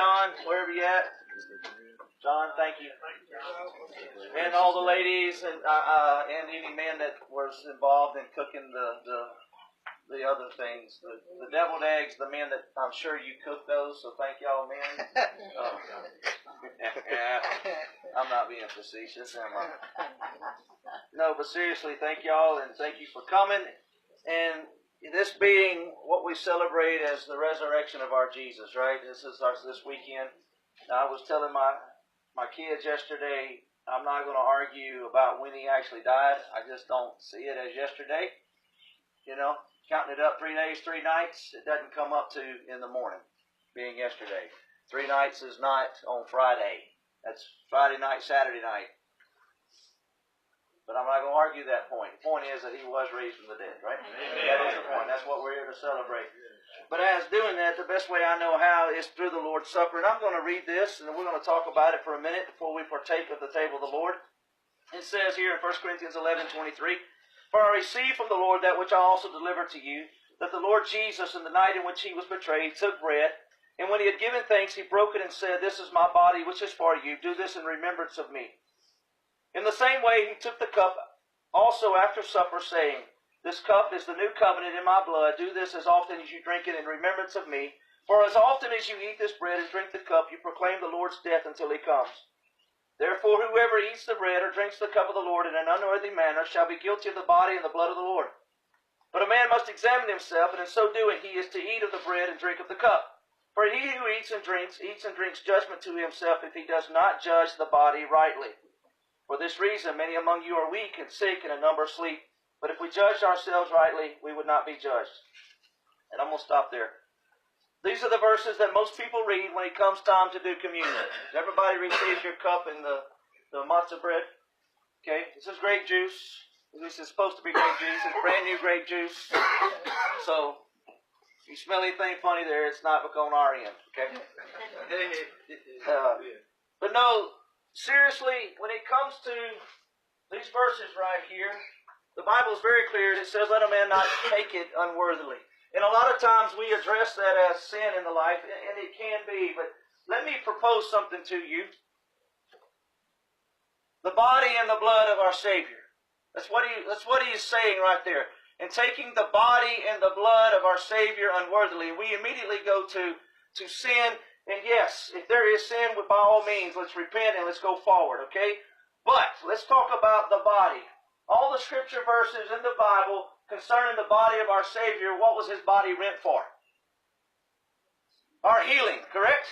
John, wherever you at. John, thank you. And all the ladies and any man that was involved in cooking the other things. The deviled eggs, the men that I'm sure you cooked those, so thank y'all men. I'm not being facetious, am I? No, but seriously, thank y'all and thank you for coming. And this being what we celebrate as the resurrection of our Jesus, right? This weekend. Now, I was telling my kids yesterday, I'm not going to argue about when he actually died. I just don't see it as yesterday. You know, counting it up 3 days, 3 nights, it doesn't come up to in the morning being yesterday. 3 nights is not on Friday. That's Friday night, Saturday night. But I'm not going to argue that point. The point is that he was raised from the dead, right? Amen. That is the point. That's what we're here to celebrate. But as doing that, the best way I know how is through the Lord's Supper. And I'm going to read this, and we're going to talk about it for a minute before we partake of the table of the Lord. It says here in 1 Corinthians 11:23, "For I received from the Lord that which I also delivered to you, that the Lord Jesus, in the night in which he was betrayed, took bread, and when he had given thanks, he broke it and said, 'This is my body, which is for you. Do this in remembrance of me.' In the same way, he took the cup also after supper, saying, 'This cup is the new covenant in my blood. Do this as often as you drink it in remembrance of me. For as often as you eat this bread and drink the cup, you proclaim the Lord's death until he comes. Therefore, whoever eats the bread or drinks the cup of the Lord in an unworthy manner shall be guilty of the body and the blood of the Lord. But a man must examine himself, and in so doing he is to eat of the bread and drink of the cup. For he who eats and drinks judgment to himself if he does not judge the body rightly. For this reason, many among you are weak and sick, and a number sleep. But if we judged ourselves rightly, we would not be judged.'" And I'm going to stop there. These are the verses that most people read when it comes time to do communion. Does everybody receive your cup and the matzah bread? Okay, this is grape juice. This is supposed to be grape juice. It's brand new grape juice. So, if you smell anything funny there, it's not on our end. Okay? But no, seriously, when it comes to these verses right here, the Bible is very clear. It says, "Let a man not take it unworthily." And a lot of times we address that as sin in the life, and it can be. But let me propose something to you. The body and the blood of our Savior. That's what he is saying right there. And taking the body and the blood of our Savior unworthily, we immediately go to sin. And yes, if there is sin, by all means, let's repent and let's go forward, okay? But let's talk about the body. All the scripture verses in the Bible concerning the body of our Savior, what was his body rent for? Our healing, correct?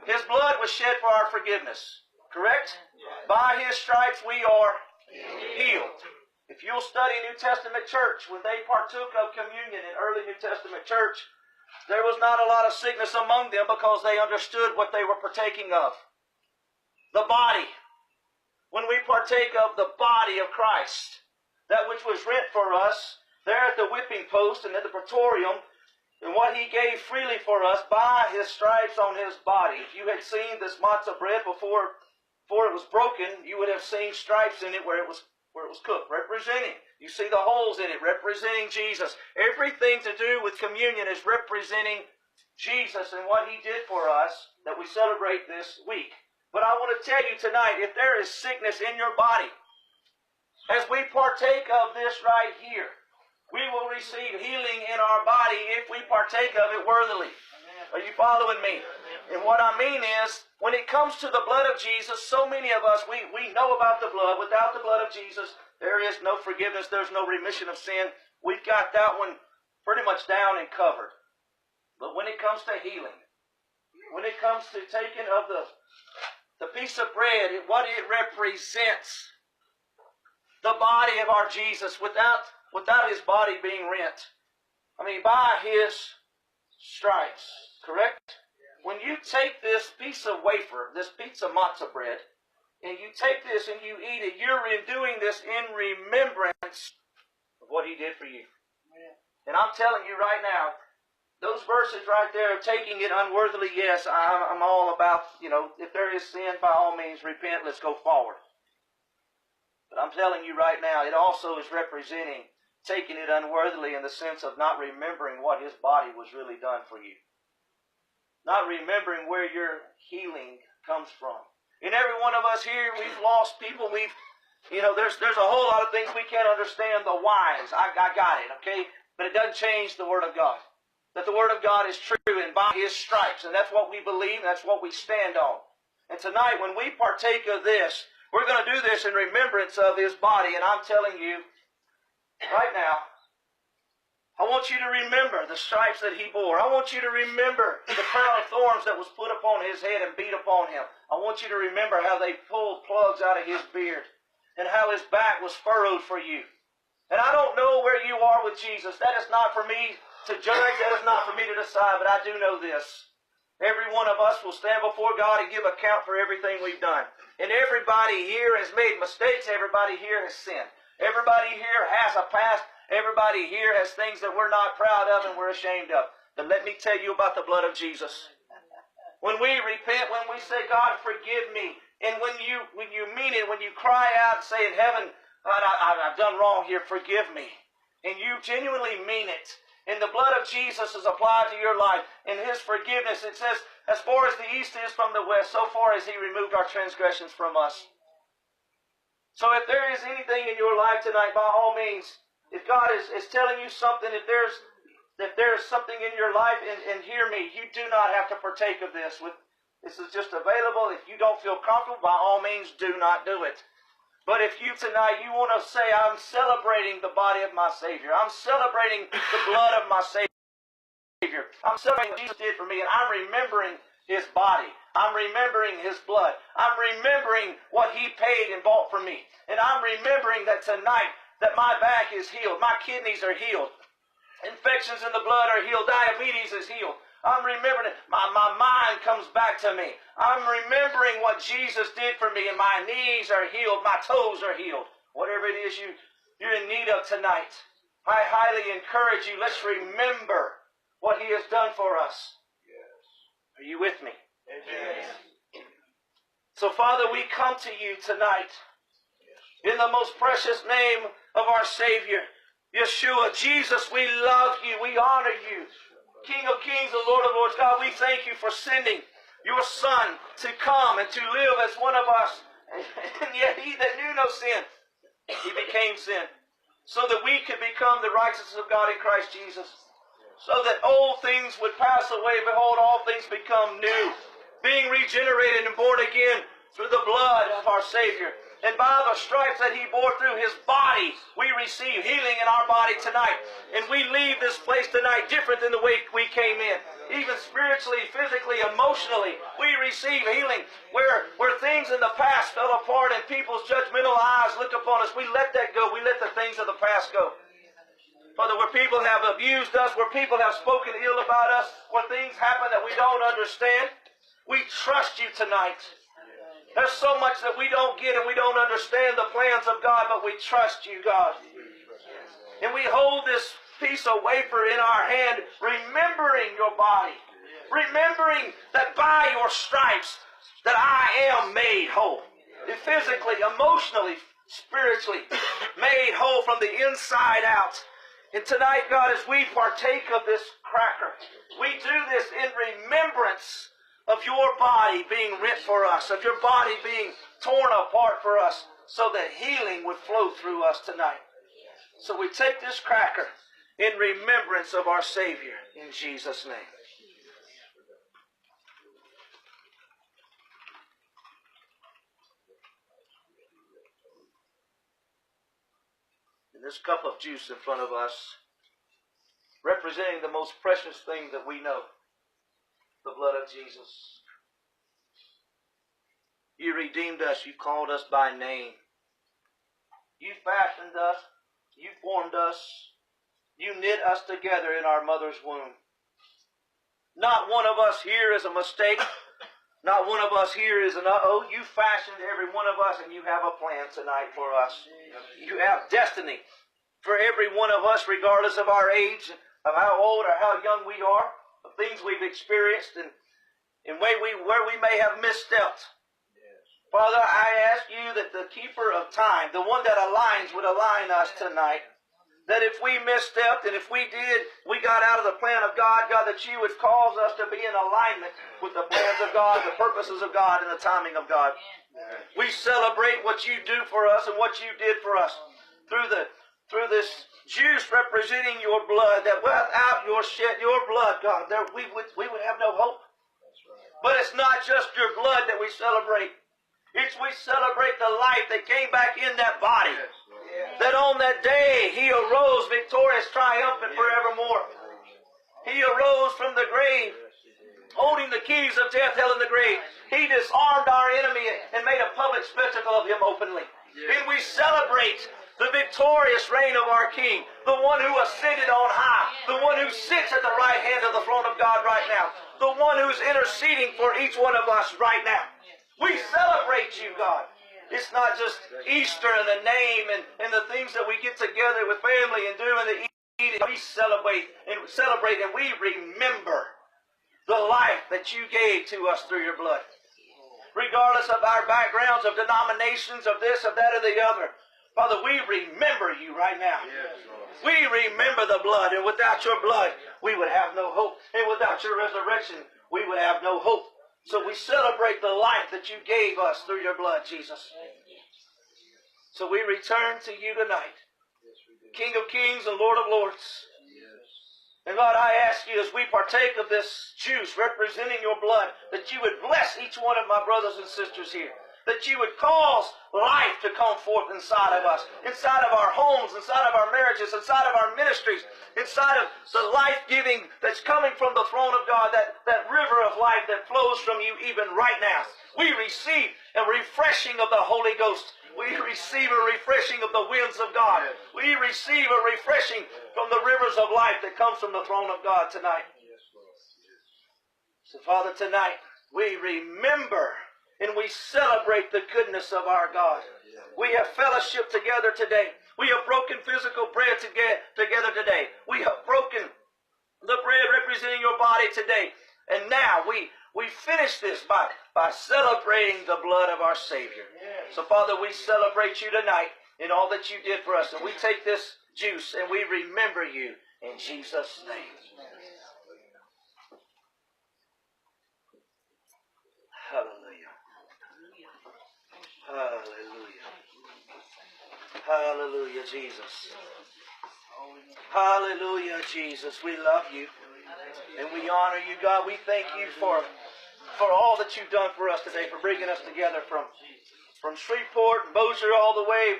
His blood was shed for our forgiveness, correct? By his stripes we are healed. If you'll study New Testament church, when they partook of communion in early New Testament church, there was not a lot of sickness among them because they understood what they were partaking of. The body. When we partake of the body of Christ, that which was rent for us, there at the whipping post and at the praetorium, and what he gave freely for us by his stripes on his body. If you had seen this matzah bread before it was broken, you would have seen stripes in it where it was cooked, representing. You see the holes in it, representing Jesus. Everything to do with communion is representing Jesus and what he did for us that we celebrate this week. But I want to tell you tonight, if there is sickness in your body, as we partake of this right here, we will receive healing in our body if we partake of it worthily. Are you following me? And what I mean is, when it comes to the blood of Jesus, so many of us, we know about the blood. Without the blood of Jesus, there is no forgiveness. There's no remission of sin. We've got that one pretty much down and covered. But when it comes to healing, when it comes to taking of the piece of bread, what it represents, the body of our Jesus, without his body being rent. I mean, by his stripes, correct? When you take this piece of wafer, this piece of matzah bread, and you take this and you eat it, you're doing this in remembrance of what he did for you. And I'm telling you right now, those verses right there, taking it unworthily, yes, I'm all about, if there is sin, by all means, repent, let's go forward. But I'm telling you right now, it also is representing taking it unworthily in the sense of not remembering what his body was really done for you. not remembering where your healing comes from. In every one of us here, we've lost people. There's a whole lot of things we can't understand the whys. I got it, okay? But it doesn't change the Word of God. That the Word of God is true and by His stripes. And that's what we believe. That's what we stand on. And tonight, when we partake of this, we're going to do this in remembrance of His body. And I'm telling you, right now, I want you to remember the stripes that He bore. I want you to remember the crown of thorns that was put upon His head and beat upon Him. I want you to remember how they pulled plugs out of His beard and how His back was furrowed for you. And I don't know where you are with Jesus. That is not for me to judge. That is not for me to decide. But I do know this. Every one of us will stand before God and give account for everything we've done. And everybody here has made mistakes. Everybody here has sinned. Everybody here has a past. Everybody here has things that we're not proud of and we're ashamed of. But let me tell you about the blood of Jesus. When we repent, when we say, God, forgive me, and when you mean it, when you cry out and say in heaven, God, I've done wrong here, forgive me, and you genuinely mean it, and the blood of Jesus is applied to your life, and His forgiveness, it says, as far as the east is from the west, so far as He removed our transgressions from us. So if there is anything in your life tonight, by all means, if God is telling you something, if there's something in your life, and hear me, you do not have to partake of this. This is just available. If you don't feel comfortable, by all means, do not do it. But if you tonight, you want to say, I'm celebrating the body of my Savior. I'm celebrating the blood of my Savior. I'm celebrating what Jesus did for me, and I'm remembering His body. I'm remembering His blood. I'm remembering what He paid and bought for me. And I'm remembering that tonight, that my back is healed. My kidneys are healed. Infections in the blood are healed. Diabetes is healed. I'm remembering it. My mind comes back to me. I'm remembering what Jesus did for me, and my knees are healed. My toes are healed. Whatever it is you're in need of tonight, I highly encourage you. Let's remember what He has done for us. Yes. Are you with me? Amen. So, Father, we come to you tonight in the most precious name of our Savior, Yeshua. Jesus, we love you. We honor you. King of kings and Lord of lords. God, we thank you for sending your Son to come and to live as one of us. And yet He that knew no sin, He became sin, so that we could become the righteousness of God in Christ Jesus. So that old things would pass away. Behold, all things become new. Being regenerated and born again through the blood of our Savior. And by the stripes that He bore through His body, we receive healing in our body tonight. And we leave this place tonight different than the way we came in. Even spiritually, physically, emotionally, we receive healing. Where things in the past fell apart and people's judgmental eyes looked upon us, we let that go. We let the things of the past go. Father, where people have abused us, where people have spoken ill about us, where things happen that we don't understand, we trust you tonight. There's so much that we don't get and we don't understand the plans of God, but we trust you, God. And we hold this piece of wafer in our hand, remembering your body. Remembering that by your stripes that I am made whole. Physically, emotionally, spiritually, made whole from the inside out. And tonight, God, as we partake of this cracker, we do this in remembrance of your body being rent for us, of your body being torn apart for us, so that healing would flow through us tonight. So we take this cracker in remembrance of our Savior, in Jesus' name. And this cup of juice in front of us, representing the most precious thing that we know, the blood of Jesus. You redeemed us. You called us by name. You fashioned us. You formed us. You knit us together in our mother's womb. Not one of us here is a mistake. Not one of us here is an uh-oh. You fashioned every one of us, and you have a plan tonight for us. You have destiny for every one of us, regardless of our age, of how old or how young we are, of things we've experienced, and where we may have misstepped. Father, I ask you that the keeper of time, the one that aligns would align us tonight. That if we misstepped and if we got out of the plan of God, God, that you would cause us to be in alignment with the plans of God, the purposes of God, and the timing of God. We celebrate what you do for us and what you did for us through this juice representing your blood, that without your blood, God, we would have no hope. But it's not just your blood that we celebrate. We celebrate the life that came back in that body. That on that day, he arose victorious, triumphant forevermore. He arose from the grave, holding the keys of death, hell, and the grave. He disarmed our enemy and made a public spectacle of him openly. And we celebrate the victorious reign of our King, the one who ascended on high, the one who sits at the right hand of the throne of God right now, the one who's interceding for each one of us right now. We celebrate you, God. It's not just Easter and the name and the things that we get together with family and do and the eating. We celebrate and we remember the life that you gave to us through your blood. Regardless of our backgrounds, of denominations, of this, of that, or the other. Father, we remember you right now. We remember the blood, and without your blood, we would have no hope. And without your resurrection, we would have no hope. So we celebrate the life that you gave us through your blood, Jesus. So we return to you tonight, King of Kings and Lord of Lords. And God, I ask you as we partake of this juice representing your blood, that you would bless each one of my brothers and sisters here. That you would cause life to come forth inside of us, inside of our homes, inside of our marriages, inside of our ministries, inside of the life-giving that's coming from the throne of God, that river of life that flows from you even right now. We receive a refreshing of the Holy Ghost. We receive a refreshing of the winds of God. We receive a refreshing from the rivers of life that comes from the throne of God tonight. So, Father, tonight we remember and we celebrate the goodness of our God. We have fellowship together today. We have broken physical bread together today. We have broken the bread representing your body today. And now we finish this by celebrating the blood of our Savior. So, Father, we celebrate you tonight in all that you did for us. And we take this juice and we remember you in Jesus' name. Hallelujah. Hallelujah. Hallelujah, Jesus. Hallelujah, Jesus. We love you. And we honor you, God. We thank you for all that you've done for us today, for bringing us together from Shreveport and Bossier all the way,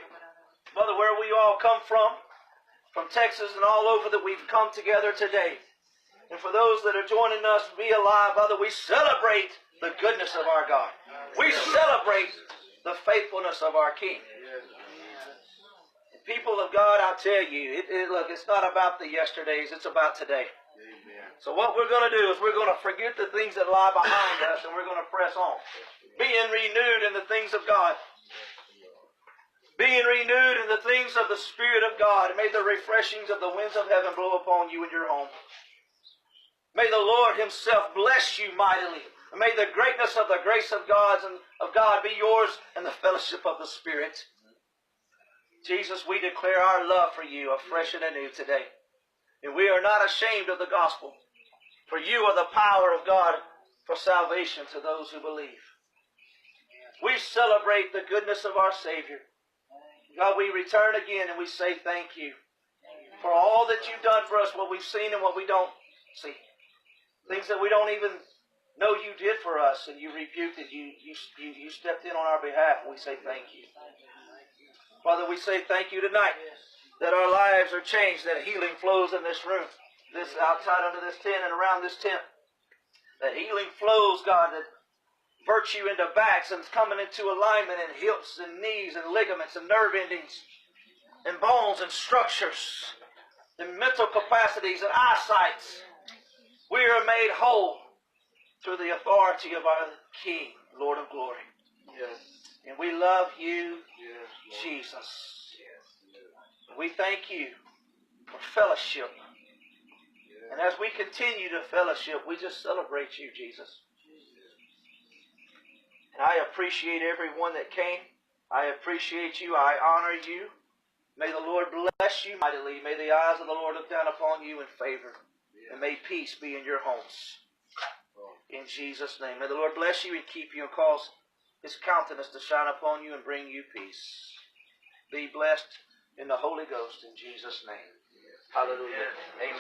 Mother, where we all come from Texas and all over, that we've come together today. And for those that are joining us via live, Father, we celebrate the goodness of our God. We celebrate the faithfulness of our King. People of God, I tell you, look, it's not about the yesterdays, it's about today. So what we're going to do is we're going to forget the things that lie behind us and we're going to press on. Being renewed in the things of God. Being renewed in the things of the Spirit of God. May the refreshings of the winds of heaven blow upon you in your home. May the Lord himself bless you mightily. May the greatness of the grace of God be yours and the fellowship of the Spirit. Jesus, we declare our love for you afresh and anew today. And we are not ashamed of the gospel. For you are the power of God for salvation to those who believe. We celebrate the goodness of our Savior. God, we return again and we say thank you for all that you've done for us, what we've seen and what we don't see. Things that we don't even know you did for us, and you rebuked it. You stepped in on our behalf, and we say thank you. Father, we say thank you tonight that our lives are changed, that healing flows in this room, this outside under this tent and around this tent. That healing flows, God, that virtue into backs and coming into alignment in hips and knees and ligaments and nerve endings and bones and structures and mental capacities and eyesights. We are made whole through the authority of our King, Lord of glory. Yes. And we love you, yes, Jesus. Yes. We thank you for fellowship. Yes. And as we continue to fellowship, we just celebrate you, Jesus. And I appreciate everyone that came. I appreciate you. I honor you. May the Lord bless you mightily. May the eyes of the Lord look down upon you in favor. And may peace be in your homes. In Jesus' name. May the Lord bless you and keep you and cause His countenance to shine upon you and bring you peace. Be blessed in the Holy Ghost in Jesus' name. Hallelujah. Amen.